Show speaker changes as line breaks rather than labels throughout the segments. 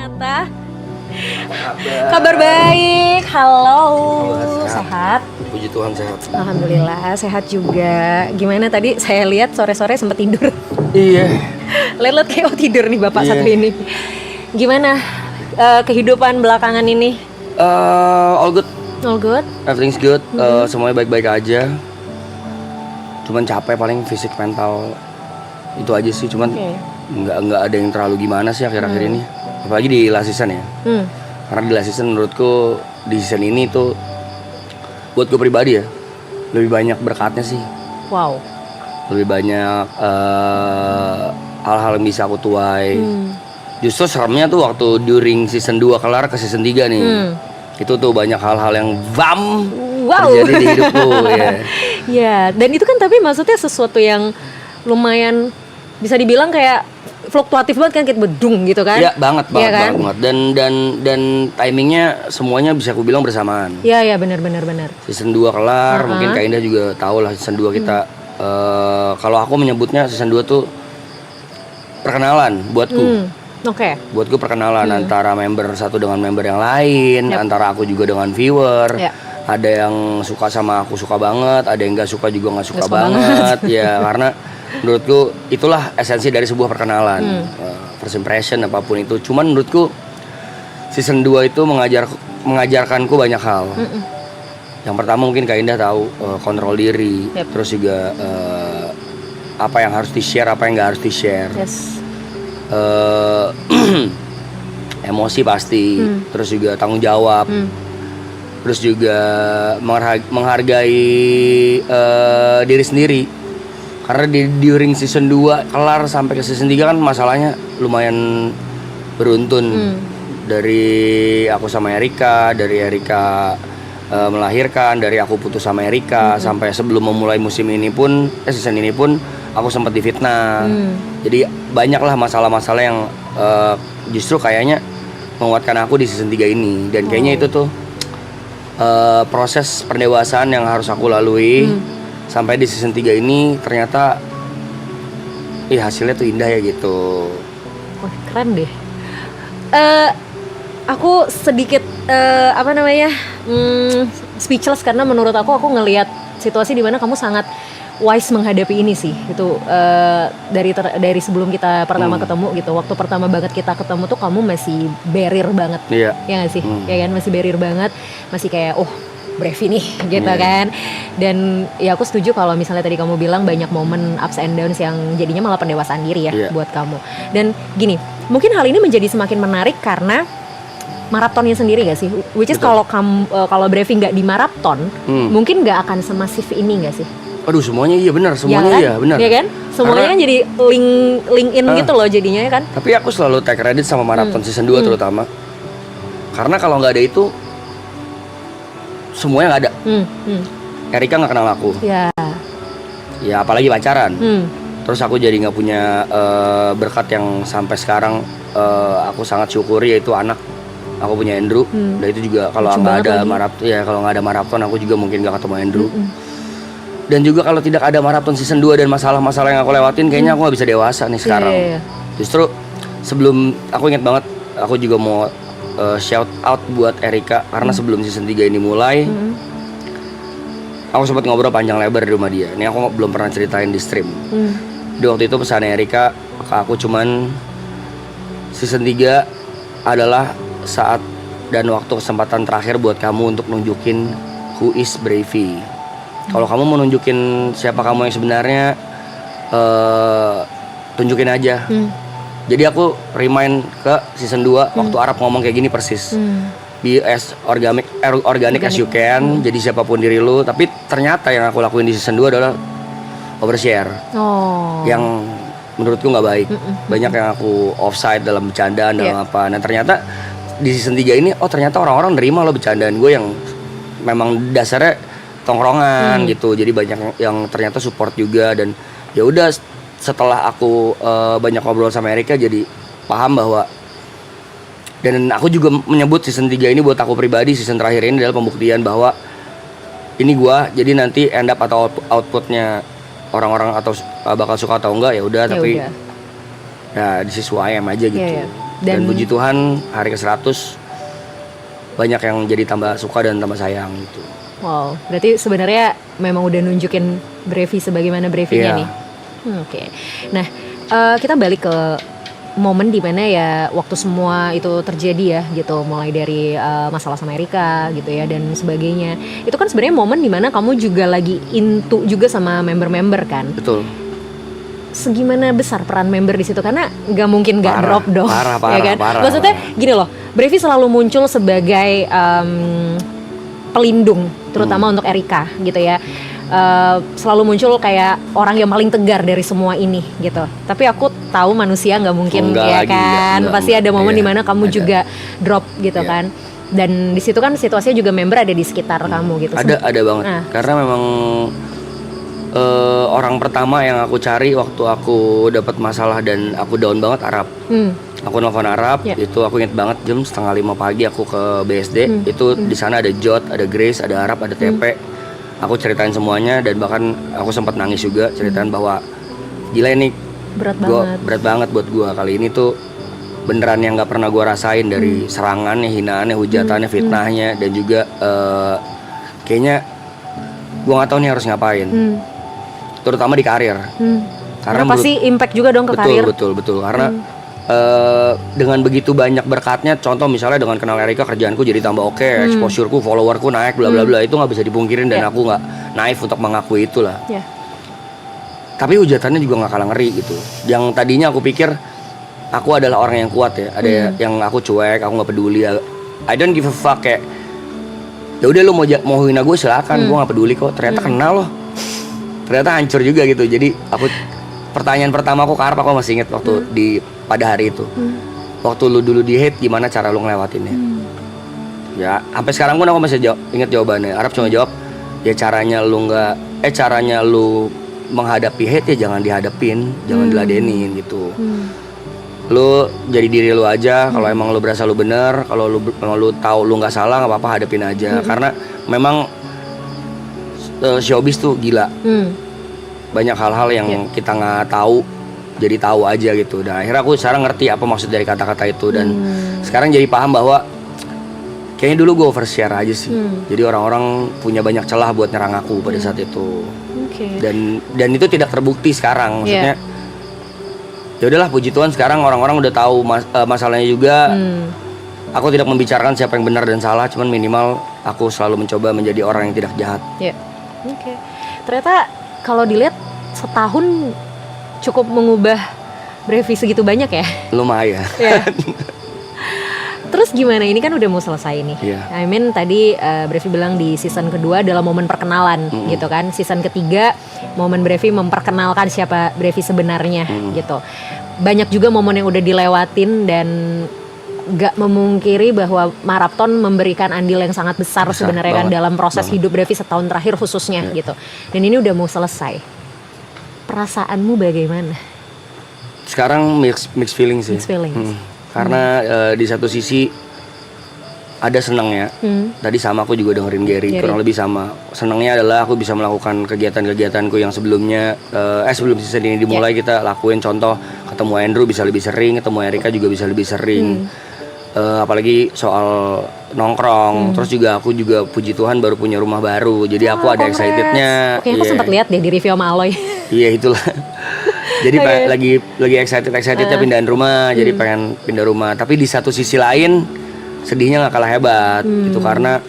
ternyata. Kabar baik. Halo. Sehat?
Puji Tuhan sehat.
Alhamdulillah sehat juga. Gimana tadi saya lihat sore-sore sempat tidur.
Iya.
Lihat kayak tidur nih bapak satu ini. Gimana kehidupan belakangan ini?
All good.
All good?
Everything's good. Semuanya baik-baik aja. Cuman capek paling fisik mental itu aja sih. Cuman nggak ada yang terlalu gimana sih akhir-akhir ini. Apalagi di last season ya. Karena di last season menurutku di season ini tuh buat gue pribadi ya lebih banyak berkatnya sih.
Wow.
Lebih banyak hal-hal yang bisa aku tuai. Justru seremnya tuh waktu during season 2 kelar ke season 3 nih. Itu tuh banyak hal-hal yang terjadi di hidupku ya.
Ya, dan itu kan tapi maksudnya sesuatu yang lumayan bisa dibilang kayak fluktuatif banget kan, kayak bedung gitu kan?
Iya, banget
kan?
banget. Dan timingnya semuanya bisa aku bilang bersamaan.
Iya, benar.
Season 2 kelar, mungkin Kak Indah juga tahu lah season 2 kita kalau aku menyebutnya season 2 tuh perkenalan buatku.
Oke.
Buatku perkenalan antara member satu dengan member yang lain, antara aku juga dengan viewer. Ada yang suka sama aku suka banget, ada yang nggak suka juga nggak suka banget. Ya karena menurutku itulah esensi dari sebuah perkenalan. First impression apapun itu. Cuman menurutku season 2 itu mengajarkanku banyak hal. Yang pertama mungkin Kak Indah tahu kontrol diri, terus juga apa yang harus di-share, apa yang nggak harus di-share. Emosi pasti, terus juga tanggung jawab, terus juga menghargai diri sendiri. Karena during season 2 kelar sampai ke season 3 kan masalahnya lumayan beruntun. Dari aku sama Erika, dari Erika melahirkan, dari aku putus sama Erika, sampai sebelum memulai musim ini pun season ini pun aku sempat difitnah. Jadi banyaklah masalah-masalah yang justru kayaknya menguatkan aku di season 3 ini. Dan kayaknya itu tuh proses pendewasaan yang harus aku lalui sampai di season 3 ini ternyata hasilnya tuh indah ya gitu.
Wah, keren deh. Aku sedikit speechless karena menurut aku ngelihat situasi di mana kamu sangat wise menghadapi ini sih. Itu dari sebelum kita pertama ketemu gitu. Waktu pertama banget kita ketemu tuh kamu masih barrier banget. Iya nggak sih? Ya kan, masih barrier banget. Masih kayak Brevi nih gitu kan. Dan ya aku setuju kalau misalnya tadi kamu bilang banyak momen ups and downs yang jadinya malah pendewasaan diri ya buat kamu. Dan gini, mungkin hal ini menjadi semakin menarik karena maratonnya sendiri gak sih? Which is kalau Brevi nggak di maraton, mungkin nggak akan semasif ini gak sih?
Aduh, semuanya iya benar, semuanya iya benar.
Iya kan? Semuanya karena, jadi link in gitu loh jadinya kan.
Tapi aku selalu take credit sama maraton season 2 terutama. Karena kalau nggak ada itu semuanya nggak ada. Erika nggak kenal aku. Ya apalagi pacaran. Terus aku jadi nggak punya berkat yang sampai sekarang aku sangat syukuri, yaitu anak. Aku punya Andrew. Dan itu juga kalau nggak ada maraton, kalau nggak ada maraton aku juga mungkin nggak ketemu Andrew. Dan juga kalau tidak ada maraton season 2 dan masalah-masalah yang aku lewatin, kayaknya aku nggak bisa dewasa nih sekarang. Justru sebelum, aku ingat banget, aku juga mau shout out buat Erika. Karena sebelum season 3 ini mulai, aku sempat ngobrol panjang lebar di rumah dia. Ini aku belum pernah ceritain di stream. Di waktu itu pesan Erika ke aku cuman, season 3 adalah saat dan waktu kesempatan terakhir buat kamu untuk nunjukin who is Brevi. Kalau kamu mau nunjukin siapa kamu yang sebenarnya, tunjukin aja. Jadi aku remind ke season 2 waktu Arab ngomong kayak gini persis. Be as organic as you can. Jadi siapapun diri lu. Tapi ternyata yang aku lakuin di season 2 adalah overshare. Yang menurutku gak baik. Banyak yang aku offside dalam bercandaan, dalam apa. Nah ternyata di season 3 ini, ternyata orang-orang nerima lo bercandaan gue yang memang dasarnya tongkrongan gitu. Jadi banyak yang ternyata support juga. Dan ya udah, setelah aku banyak ngobrol sama Erika, jadi paham bahwa, dan aku juga menyebut season 3 ini buat aku pribadi, season terakhir ini adalah pembuktian bahwa ini gua. Jadi nanti end up atau outputnya orang-orang atau bakal suka atau enggak ya udah, tapi ya this is who I am aja gitu. Dan puji Tuhan hari ke-100 banyak yang jadi tambah suka dan tambah sayang gitu.
Wow, berarti sebenarnya memang udah nunjukin Brevi sebagaimana Brevinya nih. Oke. Nah, kita balik ke momen dimana ya waktu semua itu terjadi ya gitu, mulai dari masalah sama Erika gitu ya dan sebagainya. Itu kan sebenarnya momen dimana kamu juga lagi into juga sama member-member kan.
Betul.
Segimana besar peran member di situ, karena nggak mungkin nggak drop dong,
parah,
ya kan?
Parah.
Maksudnya gini loh, Brevi selalu muncul sebagai pelindung, terutama untuk Erika gitu ya. Selalu muncul kayak orang yang paling tegar dari semua ini gitu. Tapi aku tahu manusia nggak mungkin ya kan, pasti ada momen dimana kamu juga drop gitu kan. Dan di situ kan situasinya juga member ada di sekitar kamu gitu.
Ada banget. Karena memang orang pertama yang aku cari waktu aku dapat masalah dan aku down banget Arab. Aku nelfon Arab, itu aku inget banget jam 4:30 pagi aku ke BSD. Itu di sana ada Jot, ada Grace, ada Arab, ada TP. Aku ceritain semuanya dan bahkan aku sempat nangis juga ceritain bahwa gila ini berat banget buat gua kali ini tuh, beneran yang nggak pernah gua rasain dari serangannya, hinaannya, hujatannya, fitnahnya dan juga kayaknya gua nggak tahu nih harus ngapain. Terutama di karir.
Karena pasti impact juga dong ke karir.
Betul karena dengan begitu banyak berkatnya, contoh misalnya dengan kenal Erika kerjaanku jadi tambah oke, exposureku, followerku naik, bla bla bla, itu nggak bisa dipungkirin dan aku nggak naif untuk mengakui itulah. Tapi hujatannya juga nggak kalah ngeri gitu. Yang tadinya aku pikir aku adalah orang yang kuat ya, ada yang aku cuek, aku nggak peduli, I don't give a fuck, kayak ya udah lu mau hina gue silakan, gue nggak peduli kok. Ternyata kenal loh, ternyata hancur juga gitu. Jadi aku pertanyaan pertama aku ke Arab, aku masih inget waktu pada hari itu, waktu lu dulu di hate gimana cara lu ngelewatinnya. Ya sampai sekarang pun aku masih inget jawabannya. Arab cuma jawab, ya caranya lu menghadapi hate ya jangan dihadapin, jangan diladenin gitu. Lu jadi diri lu aja. Kalau emang lu berasa lu bener, kalau lu tahu lu nggak salah, nggak apa-apa, hadapin aja. Karena memang showbiz tuh gila. Banyak hal-hal yang kita nggak tahu jadi tahu aja gitu. Dan akhirnya aku sekarang ngerti apa maksud dari kata-kata itu. Dan sekarang jadi paham bahwa kayaknya dulu gue overshare aja sih. Jadi orang-orang punya banyak celah buat nyerang aku pada saat itu. Dan itu tidak terbukti sekarang. Maksudnya ya udahlah, puji Tuhan sekarang orang-orang udah tahu masalahnya juga. Aku tidak membicarakan siapa yang benar dan salah, cuman minimal aku selalu mencoba menjadi orang yang tidak jahat.
Ternyata kalau dilihat setahun cukup mengubah Brevi segitu banyak ya?
Lumayan.
Terus gimana? Ini kan udah mau selesai nih. I mean tadi Brevi bilang di season kedua adalah momen perkenalan gitu kan. Season ketiga momen Brevi memperkenalkan siapa Brevi sebenarnya gitu. Banyak juga momen yang udah dilewatin dan gak memungkiri bahwa Marathon memberikan andil yang sangat besar sebenarnya kan dalam proses hidup Brevi setahun terakhir khususnya gitu. Dan ini udah mau selesai. Perasaanmu bagaimana?
Sekarang mixed feelings sih. Karena di satu sisi ada senangnya. Tadi sama aku juga dengerin Gary, kurang lebih sama. Senangnya adalah aku bisa melakukan kegiatan-kegiatanku yang sebelumnya sebelum season ini dimulai kita lakuin. Contoh ketemu Andrew bisa lebih sering, ketemu Erika juga bisa lebih sering. Apalagi soal nongkrong. Terus juga aku juga puji Tuhan baru punya rumah baru. Jadi aku ada excitednya.
Oke, aku sempat lihat deh di review sama Aloy.
Iya itulah. Jadi lagi excitednya pindahan rumah. Jadi pengen pindah rumah. Tapi di satu sisi lain sedihnya nggak kalah hebat gitu, karena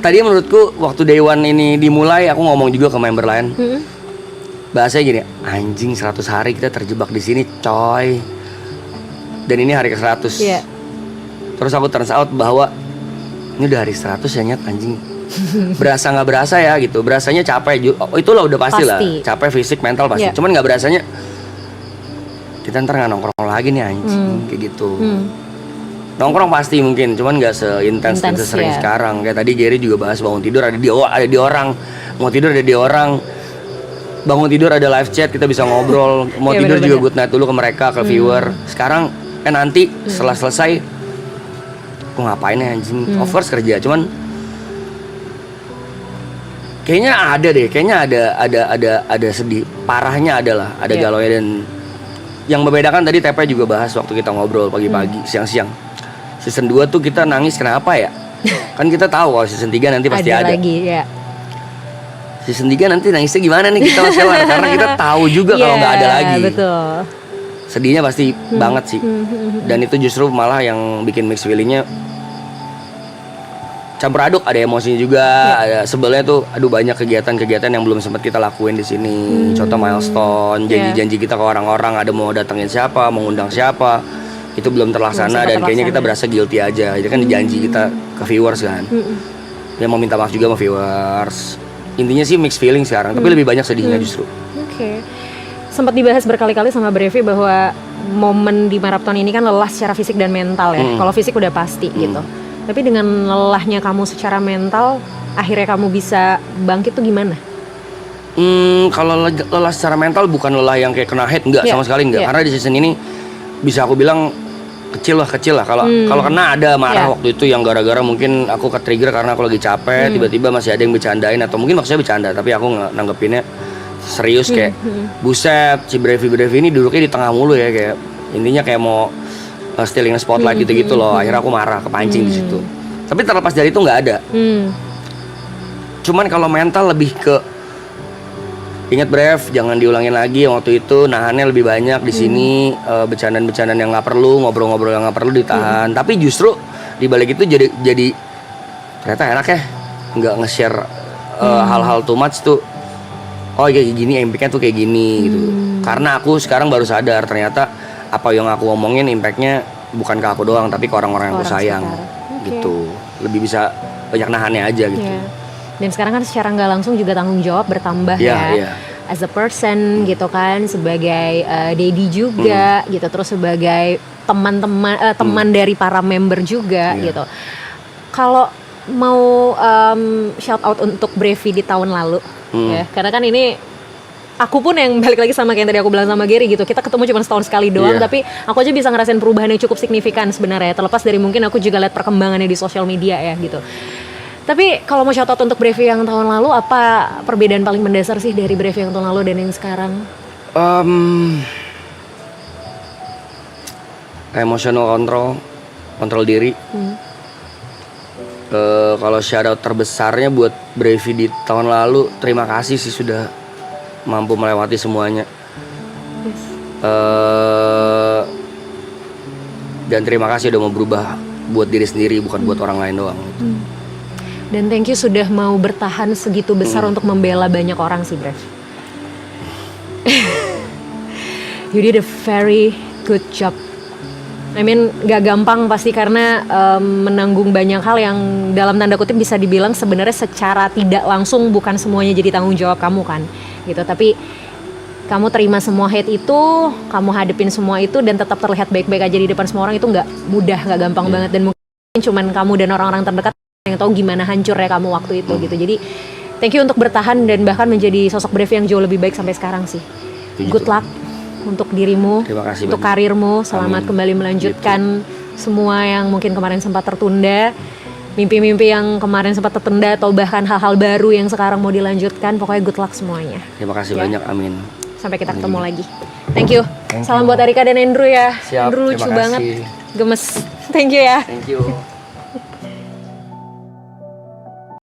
tadi menurutku waktu Day One ini dimulai aku ngomong juga ke member lain. Bahasanya gini, anjing 100 hari kita terjebak di sini coy. Dan ini hari ke-100. Terus aku turns out bahwa ini udah hari 100 ya nyet, anjing. Berasa nggak berasa ya gitu, berasanya capek. Itulah udah pasti lah, capek fisik, mental pasti. Cuman nggak berasanya kita ntar nggak nongkrong lagi nih anjing, kayak gitu. Nongkrong pasti mungkin, cuman nggak seintens dan sesering sekarang. Kayak tadi Gary juga bahas bangun tidur ada di orang, mau tidur ada di orang, bangun tidur ada live chat, kita bisa ngobrol. Mau tidur juga good night dulu ke mereka, ke viewer. Sekarang nanti setelah selesai, aku ngapain ya anjing? Of course kerja, cuman kayaknya ada deh, kayaknya ada sedih, parahnya adalah ada galaunya. Dan yang membedakan tadi Tepe juga bahas waktu kita ngobrol pagi-pagi, siang-siang. Season 2 tuh kita nangis kenapa ya? Kan kita tahu kalau season 3 nanti pasti ada.
Lagi, ya.
Season 3 nanti nangisnya gimana nih kita Mas Kelar? Karena kita tahu juga kalau nggak ada lagi.
Betul.
Sedihnya pasti banget sih. Dan itu justru malah yang bikin mixed feelingnya campur aduk, ada emosinya juga, ada sebelnya tuh, aduh banyak kegiatan-kegiatan yang belum sempat kita lakuin di sini. Contoh milestone, janji-janji kita ke orang-orang, ada mau datengin siapa, mau ngundang siapa, itu belum terlaksana dan kayaknya kita berasa guilty aja. Itu kan janji kita ke viewers kan. Ya mau minta maaf juga sama viewers. Intinya sih mixed feeling sekarang, tapi lebih banyak sedihnya justru.
Oke. Sempat dibahas berkali-kali sama Brevi bahwa momen di maraton ini kan lelah secara fisik dan mental ya. Kalau fisik udah pasti gitu. Tapi dengan lelahnya kamu secara mental, akhirnya kamu bisa bangkit tuh gimana?
Kalau lelah secara mental bukan lelah yang kayak kena hate, enggak, sama sekali enggak. Karena di season ini bisa aku bilang kecil lah. Kalau kena ada marah waktu itu yang gara-gara mungkin aku ke-trigger karena aku lagi capek, tiba-tiba masih ada yang bercandain atau mungkin maksudnya bercanda, tapi aku nanggepinnya serius kayak buset, si Brevi ini duduknya di tengah mulu ya, kayak intinya kayak mau stealing spotlight gitu-gitu loh. Akhirnya aku marah, kepancing di situ. Tapi terlepas dari itu nggak ada. Cuman kalau mental lebih ke ingat Brev, jangan diulangin lagi waktu itu, nahannya lebih banyak di sini, bercandaan-bercandaan yang nggak perlu, ngobrol-ngobrol yang nggak perlu ditahan. Tapi justru di balik itu jadi ternyata enak ya, nggak nge-share hal-hal too much tuh. Oh kayak gini, impactnya tuh kayak gini gitu. Karena aku sekarang baru sadar ternyata apa yang aku omongin impactnya bukan ke aku doang, tapi ke orang-orang yang aku sayang. Gitu. Lebih bisa banyak nahannya aja gitu.
Dan sekarang kan secara nggak langsung juga tanggung jawab bertambah as a person gitu kan, sebagai daddy juga gitu, terus sebagai teman dari para member juga gitu. Kalau mau shout out untuk Brevi di tahun lalu ya, karena kan ini aku pun yang balik lagi sama kayak yang tadi aku bilang sama Gary gitu, kita ketemu cuma setahun sekali doang, tapi aku aja bisa ngerasain perubahan yang cukup signifikan sebenarnya, terlepas dari mungkin aku juga lihat perkembangannya di sosial media ya gitu. Tapi kalau mau shout out untuk Brevi yang tahun lalu, apa perbedaan paling mendasar sih dari Brevi yang tahun lalu dan yang sekarang?
Emotional kontrol diri. Kalau shout out terbesarnya buat Brevi di tahun lalu, terima kasih sih sudah mampu melewati semuanya. Dan terima kasih udah mau berubah buat diri sendiri, bukan buat orang lain doang.
Dan thank you sudah mau bertahan segitu besar untuk membela banyak orang sih, Brev. You did a very good job. I mean, gak gampang pasti karena menanggung banyak hal yang dalam tanda kutip bisa dibilang sebenarnya secara tidak langsung bukan semuanya jadi tanggung jawab kamu kan, gitu. Tapi kamu terima semua hate itu, kamu hadepin semua itu dan tetap terlihat baik-baik aja di depan semua orang, itu nggak mudah, nggak gampang banget, dan mungkin cuman kamu dan orang-orang terdekat yang tahu gimana hancurnya kamu waktu itu gitu. Jadi thank you untuk bertahan dan bahkan menjadi sosok Brevi yang jauh lebih baik sampai sekarang sih. Good luck untuk dirimu, untuk karirmu, selamat kembali melanjutkan semua yang mungkin kemarin sempat tertunda, mimpi-mimpi yang kemarin sempat tertunda atau bahkan hal-hal baru yang sekarang mau dilanjutkan. Pokoknya good luck semuanya.
Terima kasih banyak, amin.
Sampai kita ketemu lagi. Thank you. Salam buat Arika dan Andrew ya.
Siap,
Andrew lucu banget, gemes. Thank you ya.
Thank you.